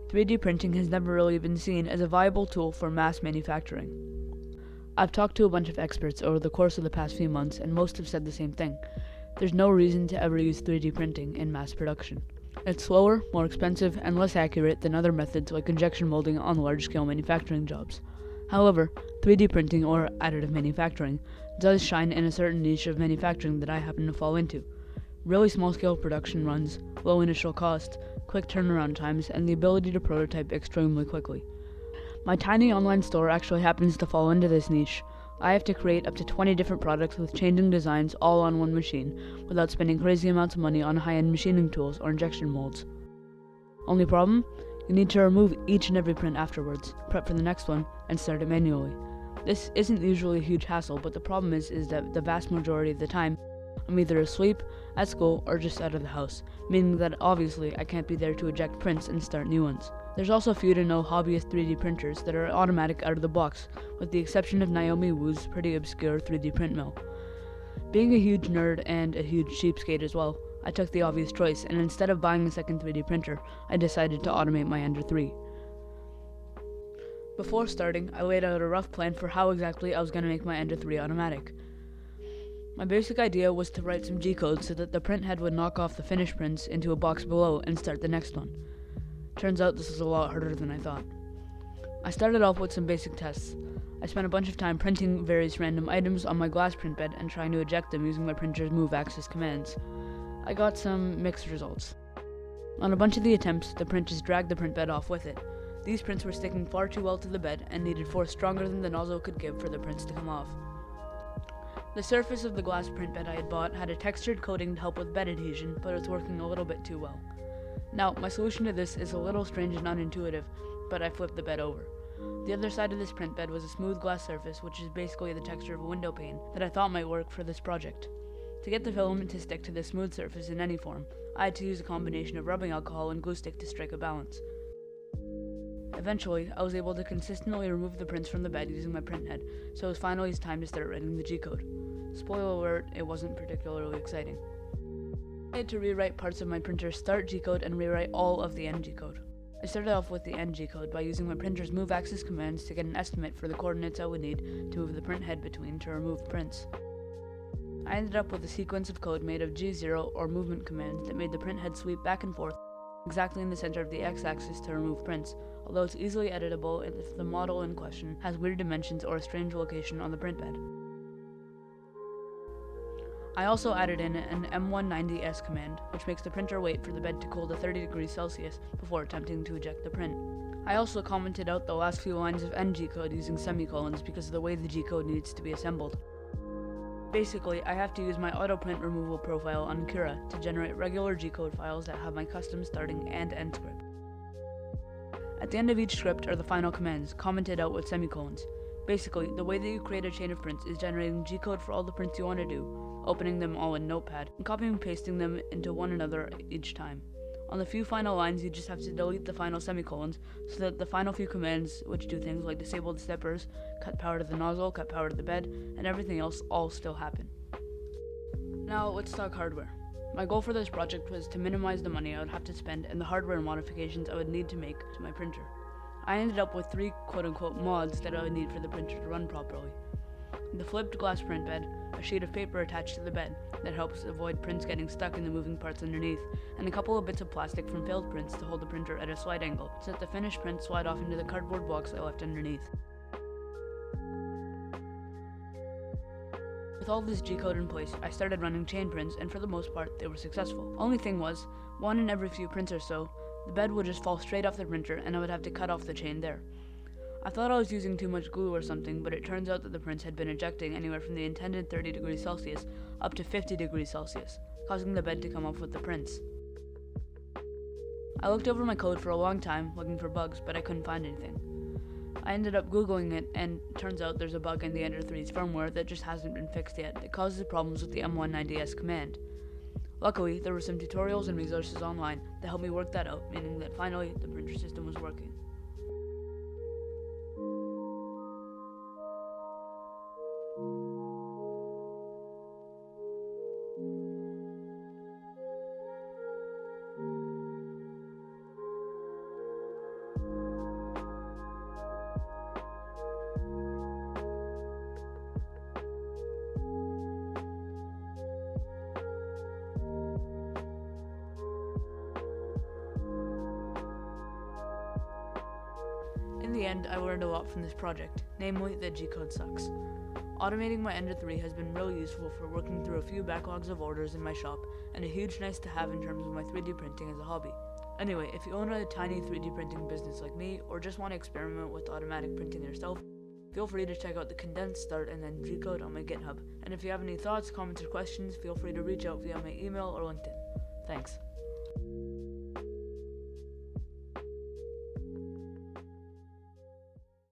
3D printing has never really been seen as a viable tool for mass manufacturing. I've talked to a bunch of experts over the course of the past few months, and most have said the same thing. There's no reason to ever use 3D printing in mass production. It's slower, more expensive, and less accurate than other methods like injection molding on large-scale manufacturing jobs. However, 3D printing, or additive manufacturing, does shine in a certain niche of manufacturing that I happen to fall into. Really small-scale production runs, low initial cost, quick turnaround times, and the ability to prototype extremely quickly. My tiny online store actually happens to fall into this niche. I have to create up to 20 different products with changing designs all on one machine, without spending crazy amounts of money on high-end machining tools or injection molds. Only problem? You need to remove each and every print afterwards, prep for the next one, and start it manually. This isn't usually a huge hassle, but the problem is that the vast majority of the time, I'm either asleep, at school, or just out of the house, meaning that obviously I can't be there to eject prints and start new ones. There's also few to no hobbyist 3D printers that are automatic out of the box, with the exception of Naomi Wu's pretty obscure 3D print mill. Being a huge nerd and a huge cheapskate as well, I took the obvious choice, and instead of buying a second 3D printer, I decided to automate my Ender 3. Before starting, I laid out a rough plan for how exactly I was going to make my Ender 3 automatic. My basic idea was to write some Gcode so that the printhead would knock off the finished prints into a box below and start the next one. Turns out this was a lot harder than I thought. I started off with some basic tests. I spent a bunch of time printing various random items on my glass print bed and trying to eject them using my printer's move axis commands. I got some mixed results. On a bunch of the attempts, the print just dragged the print bed off with it. These prints were sticking far too well to the bed and needed force stronger than the nozzle could give for the prints to come off. The surface of the glass print bed I had bought had a textured coating to help with bed adhesion, but it was working a little bit too well. Now, my solution to this is a little strange and unintuitive, but I flipped the bed over. The other side of this print bed was a smooth glass surface, which is basically the texture of a window pane, that I thought might work for this project. To get the filament to stick to this smooth surface in any form, I had to use a combination of rubbing alcohol and glue stick to strike a balance. Eventually, I was able to consistently remove the prints from the bed using my printhead, so it was finally time to start writing the Gcode. Spoiler alert, it wasn't particularly exciting. I had to rewrite parts of my printer's start Gcode and rewrite all of the end Gcode. I started off with the end Gcode by using my printer's move axis commands to get an estimate for the coordinates I would need to move the printhead between to remove prints. I ended up with a sequence of code made of G0 or movement commands that made the printhead sweep back and forth exactly in the center of the x-axis to remove prints, although it's easily editable if the model in question has weird dimensions or a strange location on the print bed. I also added in an M140 S command, which makes the printer wait for the bed to cool to 30 degrees Celsius before attempting to eject the print. I also commented out the last few lines of end Gcode using semicolons because of the way the Gcode needs to be assembled. Basically, I have to use my autoprint removal profile on Cura to generate regular Gcode files that have my custom starting and end script. At the end of each script are the final commands, commented out with semicolons. Basically, the way that you create a chain of prints is generating Gcode for all the prints you want to do, opening them all in Notepad, and copying and pasting them into one another each time. On the few final lines, you just have to delete the final semicolons so that the final few commands, which do things like disable the steppers, cut power to the nozzle, cut power to the bed, and everything else all still happen. Now, let's talk hardware. My goal for this project was to minimize the money I would have to spend and the hardware modifications I would need to make to my printer. I ended up with 3 quote-unquote mods that I would need for the printer to run properly. The flipped glass print bed, a sheet of paper attached to the bed that helps avoid prints getting stuck in the moving parts underneath, and a couple of bits of plastic from failed prints to hold the printer at a slide angle so that the finished prints slide off into the cardboard box I left underneath. With all this Gcode in place, I started running chain prints, and for the most part, they were successful. Only thing was, one in every few prints or so, the bed would just fall straight off the printer and I would have to cut off the chain there. I thought I was using too much glue or something, but it turns out that the prints had been ejecting anywhere from the intended 30 degrees Celsius up to 50 degrees Celsius, causing the bed to come off with the prints. I looked over my code for a long time, looking for bugs, but I couldn't find anything. I ended up Googling it, and turns out there's a bug in the Ender 3's firmware that just hasn't been fixed yet that causes problems with the M140S command. Luckily, there were some tutorials and resources online that helped me work that out, meaning that finally the printer system was working. the end, I learned a lot from this project, namely that Gcode sucks. Automating my Ender 3 has been really useful for working through a few backlogs of orders in my shop, and a huge nice to have in terms of my 3D printing as a hobby. Anyway, if you own a tiny 3D printing business like me, or just want to experiment with automatic printing yourself, feel free to check out the condensed start and then Gcode on my GitHub. And if you have any thoughts, comments, or questions, feel free to reach out via my email or LinkedIn. Thanks.